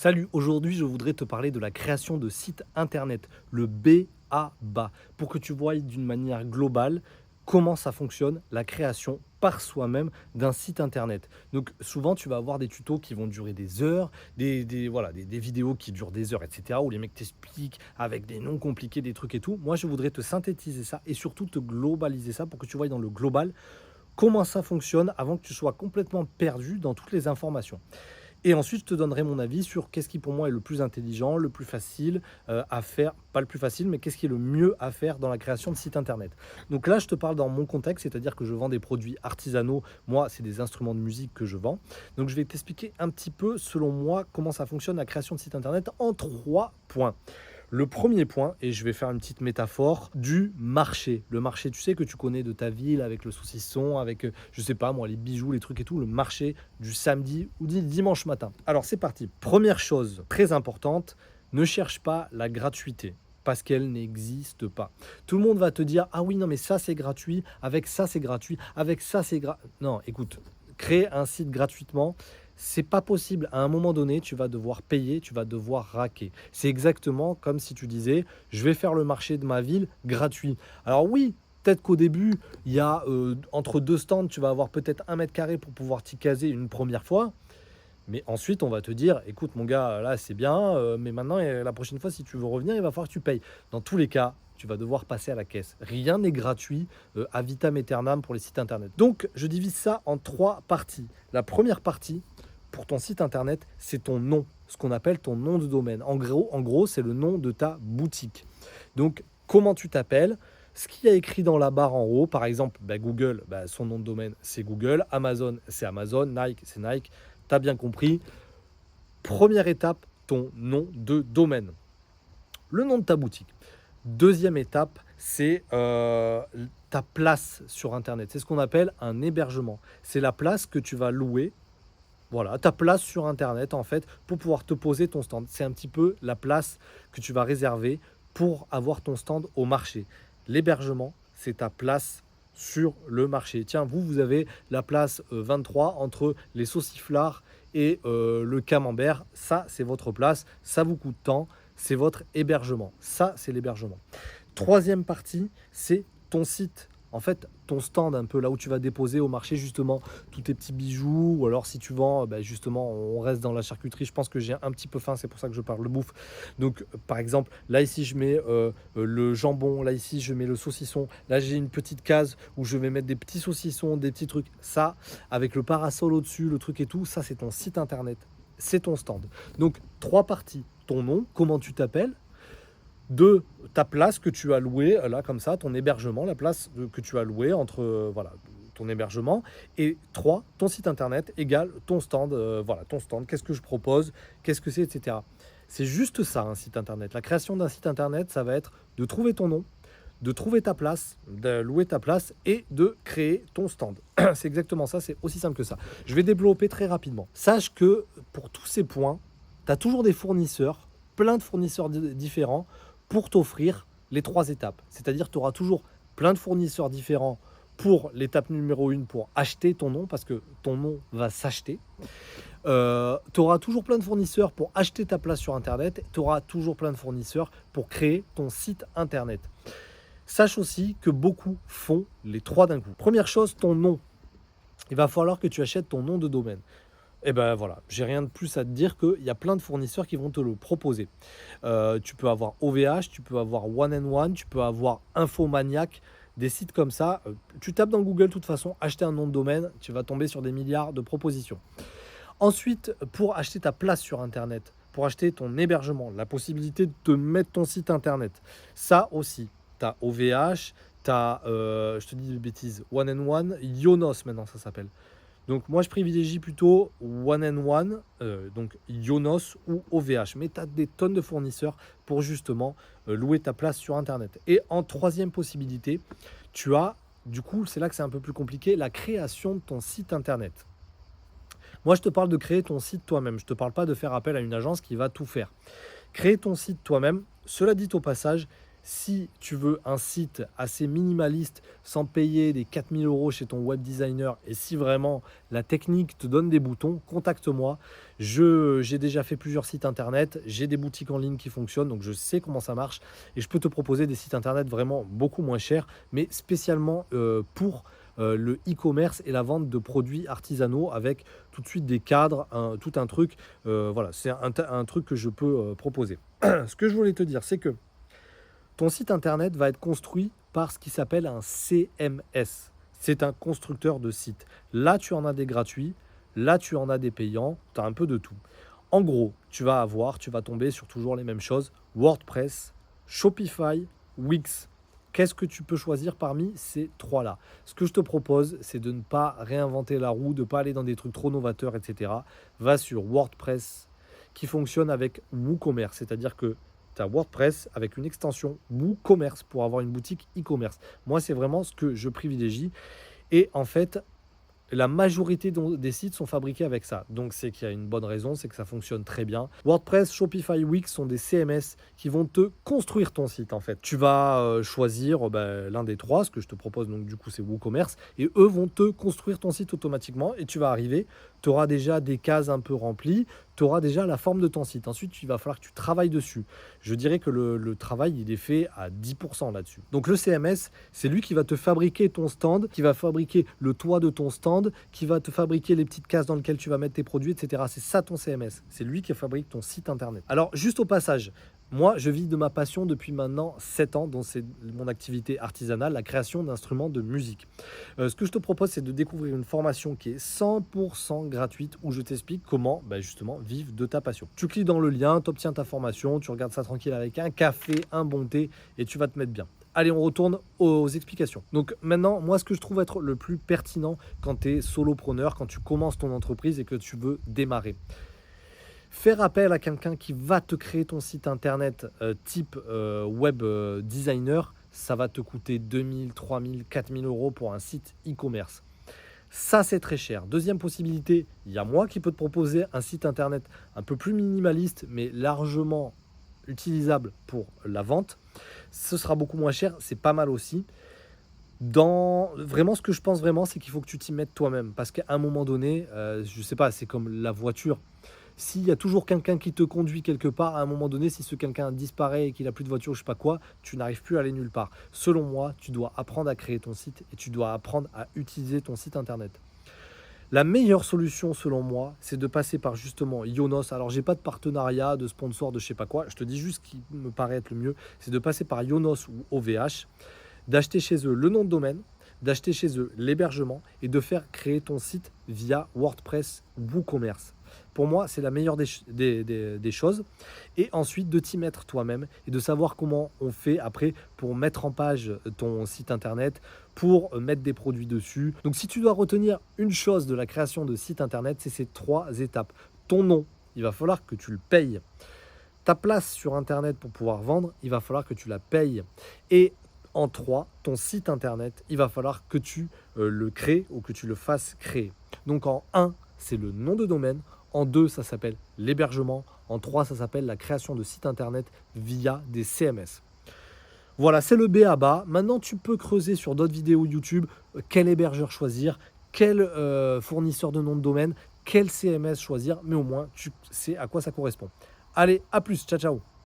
Salut, aujourd'hui je voudrais te parler de la création de sites internet, le B.A.B.A, pour que tu voies d'une manière globale comment ça fonctionne, la création par soi-même d'un site internet. Donc souvent tu vas avoir des tutos qui vont durer des heures, voilà, des vidéos qui durent des heures, etc., où les mecs t'expliquent avec des noms compliqués, des trucs et tout. Moi je voudrais te synthétiser ça et surtout te globaliser ça pour que tu voies dans le global comment ça fonctionne avant que tu sois complètement perdu dans toutes les informations. Et ensuite, je te donnerai mon avis sur qu'est-ce qui pour moi est le plus intelligent, le plus facile à faire, pas le plus facile, mais qu'est-ce qui est le mieux à faire dans la création de sites internet. Donc là, je te parle dans mon contexte, c'est-à-dire que je vends des produits artisanaux. Moi, c'est des instruments de musique que je vends. Donc je vais t'expliquer un petit peu, selon moi, comment ça fonctionne la création de sites internet en 3 points. Le premier point, et je vais faire une petite métaphore, du marché. Le marché, tu sais, que tu connais de ta ville avec le saucisson, avec, je sais pas moi, les bijoux, les trucs et tout, le marché du samedi ou du dimanche matin. Alors c'est parti. Première chose très importante, ne cherche pas la gratuité parce qu'elle n'existe pas. Tout le monde va te dire, ah oui, non, mais ça c'est gratuit, avec ça c'est gratuit, avec ça c'est gratuit. Non, écoute, créer un site gratuitement, c'est pas possible. À un moment donné, tu vas devoir payer, tu vas devoir raquer. C'est exactement comme si tu disais, je vais faire le marché de ma ville gratuit. Alors oui, peut-être qu'au début, il y a entre deux stands, tu vas avoir peut-être 1 m² pour pouvoir t'y caser une première fois. Mais ensuite, on va te dire, écoute mon gars, là c'est bien, mais maintenant, la prochaine fois, si tu veux revenir, il va falloir que tu payes. Dans tous les cas, tu vas devoir passer à la caisse. Rien n'est gratuit à vitam aeternam pour les sites internet. Donc, je divise ça en 3 parties. La première partie, pour ton site internet, c'est ton nom, ce qu'on appelle ton nom de domaine. En gros, c'est le nom de ta boutique. Donc, comment tu t'appelles? Ce qu'il y a écrit dans la barre en haut, par exemple, Google, son nom de domaine, c'est Google. Amazon, c'est Amazon. Nike, c'est Nike. Tu as bien compris. Première étape, ton nom de domaine. Le nom de ta boutique. Deuxième étape, c'est ta place sur Internet. C'est ce qu'on appelle un hébergement. C'est la place que tu vas louer. Voilà, ta place sur Internet, en fait, pour pouvoir te poser ton stand. C'est un petit peu la place que tu vas réserver pour avoir ton stand au marché. L'hébergement, c'est ta place sur le marché. Tiens, vous avez la place 23 entre les sauciflards et le camembert. Ça, c'est votre place. Ça vous coûte tant. C'est votre hébergement. Ça, c'est l'hébergement. Troisième partie, c'est ton site. En fait, ton stand, un peu là où tu vas déposer au marché justement tous tes petits bijoux, ou alors si tu vends, justement, on reste dans la charcuterie. Je pense que j'ai un petit peu faim, c'est pour ça que je parle de bouffe. Donc, par exemple, là ici, je mets le jambon, là ici, je mets le saucisson. Là, j'ai une petite case où je vais mettre des petits saucissons, des petits trucs. Ça, avec le parasol au-dessus, le truc et tout, ça, c'est ton site internet. C'est ton stand. Donc, 3 parties. Ton nom, comment tu t'appelles. 2, ta place que tu as louée, là comme ça, ton hébergement, la place que tu as louée entre voilà, ton hébergement. Et 3, ton site internet égale ton stand. Voilà, ton stand, qu'est-ce que je propose, qu'est-ce que c'est, etc. C'est juste ça, un site internet. La création d'un site internet, ça va être de trouver ton nom, de trouver ta place, de louer ta place et de créer ton stand. C'est exactement ça, c'est aussi simple que ça. Je vais développer très rapidement. Sache que pour tous ces points, tu as toujours des fournisseurs, plein de fournisseurs différents pour t'offrir les 3 étapes. C'est-à-dire que tu auras toujours plein de fournisseurs différents pour l'étape numéro 1, pour acheter ton nom, parce que ton nom va s'acheter. Tu auras toujours plein de fournisseurs pour acheter ta place sur Internet. Tu auras toujours plein de fournisseurs pour créer ton site Internet. Sache aussi que beaucoup font les 3 d'un coup. Première chose, ton nom. Il va falloir que tu achètes ton nom de domaine. Et ben voilà, j'ai rien de plus à te dire qu'il y a plein de fournisseurs qui vont te le proposer. Tu peux avoir OVH, tu peux avoir One and One, tu peux avoir Infomaniac, des sites comme ça. Tu tapes dans Google de toute façon, acheter un nom de domaine, tu vas tomber sur des milliards de propositions. Ensuite, pour acheter ta place sur Internet, pour acheter ton hébergement, la possibilité de te mettre ton site Internet, ça aussi, tu as OVH, tu as, je te dis des bêtises, One and One, Yonos maintenant ça s'appelle. Donc moi je privilégie plutôt One and One, donc Yonos ou OVH. Mais tu as des tonnes de fournisseurs pour justement louer ta place sur Internet. Et en troisième possibilité, tu as, du coup, c'est là que c'est un peu plus compliqué, la création de ton site Internet. Moi je te parle de créer ton site toi-même. Je ne te parle pas de faire appel à une agence qui va tout faire. Créer ton site toi-même, cela dit au passage, Si tu veux un site assez minimaliste sans payer des 4000 € chez ton web designer et si vraiment la technique te donne des boutons, contacte-moi. J'ai déjà fait plusieurs sites internet, j'ai des boutiques en ligne qui fonctionnent, donc je sais comment ça marche et je peux te proposer des sites internet vraiment beaucoup moins chers, mais spécialement pour le e-commerce et la vente de produits artisanaux avec tout de suite des cadres, tout un truc. Voilà, c'est un truc que je peux proposer. Ce que je voulais te dire, c'est que ton site internet va être construit par ce qui s'appelle un CMS. C'est un constructeur de site. Là, tu en as des gratuits, là, tu en as des payants, tu as un peu de tout. En gros, tu vas tomber sur toujours les mêmes choses, WordPress, Shopify, Wix. Qu'est-ce que tu peux choisir parmi ces trois-là? Ce que je te propose, c'est de ne pas réinventer la roue, de ne pas aller dans des trucs trop novateurs, etc. Va sur WordPress qui fonctionne avec WooCommerce, c'est-à-dire que tu as WordPress avec une extension WooCommerce pour avoir une boutique e-commerce. Moi, c'est vraiment ce que je privilégie. Et en fait, la majorité des sites sont fabriqués avec ça. Donc, c'est qu'il y a une bonne raison, c'est que ça fonctionne très bien. WordPress, Shopify, Wix sont des CMS qui vont te construire ton site, en fait. Tu vas choisir l'un des trois, ce que je te propose, donc du coup, c'est WooCommerce. Et eux vont te construire ton site automatiquement. Et tu vas arriver, tu auras déjà des cases un peu remplies, tu auras déjà la forme de ton site. Ensuite, il va falloir que tu travailles dessus. Je dirais que le travail, il est fait à 10% là-dessus. Donc, le CMS, c'est lui qui va te fabriquer ton stand, qui va fabriquer le toit de ton stand, qui va te fabriquer les petites cases dans lesquelles tu vas mettre tes produits, etc. C'est ça ton CMS. C'est lui qui fabrique ton site internet. Alors, juste au passage, moi, je vis de ma passion depuis maintenant 7 ans, dont c'est mon activité artisanale, la création d'instruments de musique. Ce que je te propose, c'est de découvrir une formation qui est 100% gratuite où je t'explique comment justement vivre de ta passion. Tu cliques dans le lien, tu obtiens ta formation, tu regardes ça tranquille avec un café, un bon thé et tu vas te mettre bien. Allez, on retourne aux explications. Donc maintenant, moi, ce que je trouve être le plus pertinent quand tu es solopreneur, quand tu commences ton entreprise et que tu veux démarrer. Faire appel à quelqu'un qui va te créer ton site internet type web designer, ça va te coûter 2000, 3000, 4000 € pour un site e-commerce. Ça, c'est très cher. Deuxième possibilité, il y a moi qui peux te proposer un site internet un peu plus minimaliste, mais largement utilisable pour la vente. Ce sera beaucoup moins cher, c'est pas mal aussi. Vraiment, ce que je pense vraiment, c'est qu'il faut que tu t'y mettes toi-même. Parce qu'à un moment donné, je sais pas, c'est comme la voiture. S'il y a toujours quelqu'un qui te conduit quelque part, à un moment donné, si ce quelqu'un disparaît et qu'il n'a plus de voiture, je sais pas quoi, tu n'arrives plus à aller nulle part. Selon moi, tu dois apprendre à créer ton site et tu dois apprendre à utiliser ton site internet. La meilleure solution, selon moi, c'est de passer par justement Yonos. Alors, j'ai pas de partenariat, de sponsor, de je sais pas quoi. Je te dis juste ce qui me paraît être le mieux, c'est de passer par Yonos ou OVH, d'acheter chez eux le nom de domaine, d'acheter chez eux l'hébergement et de faire créer ton site via WordPress ou WooCommerce. Pour moi, c'est la meilleure des choses. Et ensuite, de t'y mettre toi-même et de savoir comment on fait après pour mettre en page ton site internet, pour mettre des produits dessus. Donc, si tu dois retenir une chose de la création de site internet, c'est ces 3 étapes. Ton nom, il va falloir que tu le payes. Ta place sur internet pour pouvoir vendre, il va falloir que tu la payes. Et en 3, ton site internet, il va falloir que tu le crées ou que tu le fasses créer. Donc en 1, c'est le nom de domaine. En 2, ça s'appelle l'hébergement. En 3, ça s'appelle la création de site internet via des CMS. Voilà, c'est le B à bas. Maintenant, tu peux creuser sur d'autres vidéos YouTube quel hébergeur choisir, quel fournisseur de nom de domaine, quel CMS choisir, mais au moins, tu sais à quoi ça correspond. Allez, à plus, ciao, ciao.